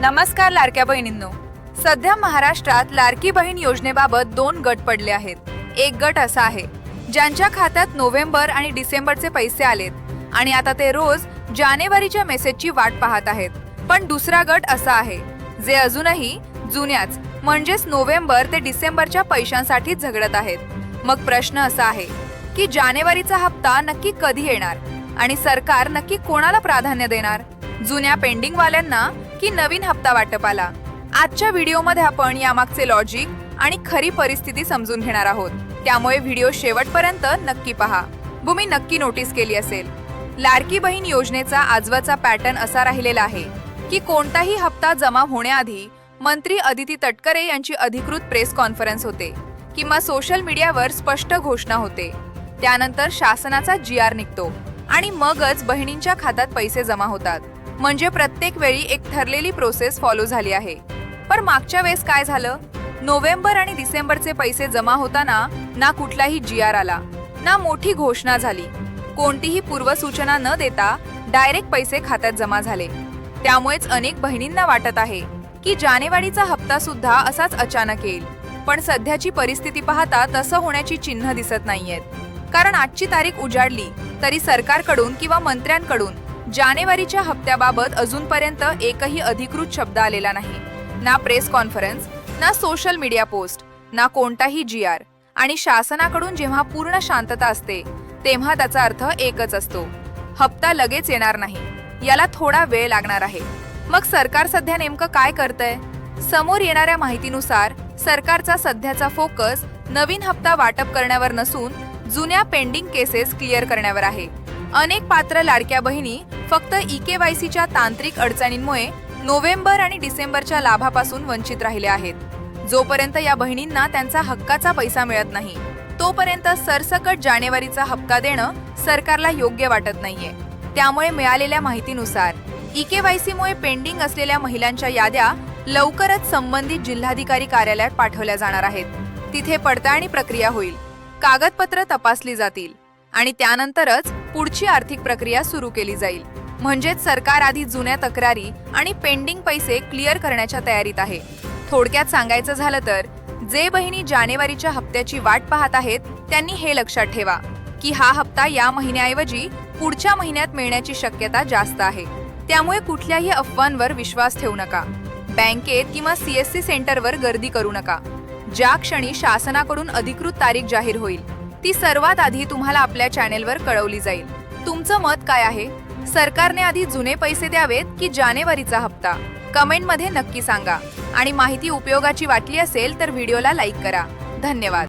नमस्कार लाडक्या बहिणींनो. सध्या महाराष्ट्रात लाडकी बहीण योजनेबाबत दोन गट पडले आहेत. एक गट असा आहे ज्यांच्या खात्यात नोव्हेंबर आणि डिसेंबरचे पैसे आलेत आणि आता ते रोज जानेवारीच्या मेसेजची वाट पाहत आहेत. पण दुसरा गट असा आहे जे अजूनही जुन्याच म्हणजेच नोव्हेंबर ते डिसेंबरच्या पैशांसाठी झगडत आहेत. मग प्रश्न असा आहे की जानेवारीचा हप्ता नक्की कधी येणार आणि सरकार नक्की कोणाला प्राधान्य देणार, जुन्या पेंडिंग वाल्यांना की नवीन हप्ता वाटपाला? आजच्या व्हिडिओमध्ये आपण यामागचे लॉजिक आणि खरी परिस्थिती समजून घेणार आहोत. त्यामुळे व्हिडिओ शेवटपर्यंत नक्की पहा. तुम्ही नक्की नोटीस केली असेल, लाडकी बहीण योजनेचा आजवरचा पॅटर्न असा राहिलेला आहे की कोणताही हप्ता जमा होण्याआधी मंत्री अदिती तटकरे यांची अधिकृत प्रेस कॉन्फरन्स होते किंवा सोशल मीडियावर स्पष्ट घोषणा होते. त्यानंतर शासनाचा GR निघतो आणि मगच बहिणींच्या खात्यात पैसे जमा होतात. म्हणजे प्रत्येक वेळी एक ठरलेली प्रोसेस फॉलो झाली आहे. पण मागच्या वेळेस काय झालं? नोव्हेंबर आणि डिसेंबरचे पैसे जमा होताना ना कुठलाही GR आला, ना मोठी घोषणा झाली. कोणतीही पूर्वसूचना न देता डायरेक्ट पैसे खात्यात जमा झाले. त्यामुळेच अनेक बहिणींना वाटत आहे की जानेवारीचा हप्ता सुद्धा असाच अचानक येईल. पण सध्याची परिस्थिती पाहता तसं होण्याची चिन्ह दिसत नाहीयेत. कारण आजची तारीख उजाडली तरी सरकारकडून किंवा मंत्र्यांकडून जानेवारीच्या हप्त्याबाबत अजूनपर्यंत एकही अधिकृत शब्द आलेला नाही. ना प्रेस कॉन्फरन्स, ना सोशल मीडिया पोस्ट, ना कोणताही GR. आणि शासनाकडून जेव्हा पूर्ण शांतता असते तेव्हा त्याचा अर्थ एकच असतो, हप्ता लगेच येणार नाही, याला थोडा वेळ लागणार आहे. मग सरकार सध्या नेमकं काय करतंय? समोर येणाऱ्या माहितीनुसार सरकारचा सध्याचा फोकस नवीन हप्ता वाटप करण्यावर नसून जुन्या पेंडिंग केसेस क्लिअर करण्यावर आहे. अनेक पात्र लाडक्या बहिणी फक्त EKYCच्या तांत्रिक अडचणींमुळे नोव्हेंबर आणि डिसेंबरच्या लाभापासून वंचित राहिल्या आहेत. जोपर्यंत या बहिणींना त्यांचा हक्काचा पैसा मिळत नाही तोपर्यंत सरसकट जानेवारीचा हप्ता देणं सरकारला योग्य वाटत नाहीये. त्यामुळे मिळालेल्या माहितीनुसार EKYC मुळे पेंडिंग असलेल्या महिलांच्या याद्या लवकरच संबंधित जिल्हाधिकारी कार्यालयात पाठवल्या जाणार आहेत. तिथे पडताळणी प्रक्रिया होईल, कागदपत्र तपासली जातील आणि त्यानंतरच पुढची आर्थिक प्रक्रिया सुरू केली जाईल. म्हणजेच सरकार आधी जुन्या तक्रारी आणि पेंडिंग पैसे क्लिअर करण्याच्या तयारीत आहे. थोडक्यात सांगायचं झालं तर जे बहिणी जानेवारीच्या हप्त्याची वाट पाहत आहेत त्यांनी हे लक्षात ठेवा की हा हप्ता या महिन्याऐवजी पुढच्या महिन्यात मिळण्याची शक्यता जास्त आहे. त्यामुळे कुठल्याही अफवांवर विश्वास ठेवू नका. बँकेत किंवा CSC सेंटरवर गर्दी करू नका. ज्या क्षणी शासनाकडून अधिकृत तारीख जाहीर होईल ती सर्वात आधी तुम्हाला आपल्या चॅनेलवर कळवली जाईल. तुमचं मत काय आहे? सरकारने आधी जुने पैसे द्यावेत की जानेवारीचा हप्ता? कमेंटमध्ये नक्की सांगा. आणि माहिती उपयोगाची वाटली असेल तर व्हिडिओला लाईक करा. धन्यवाद.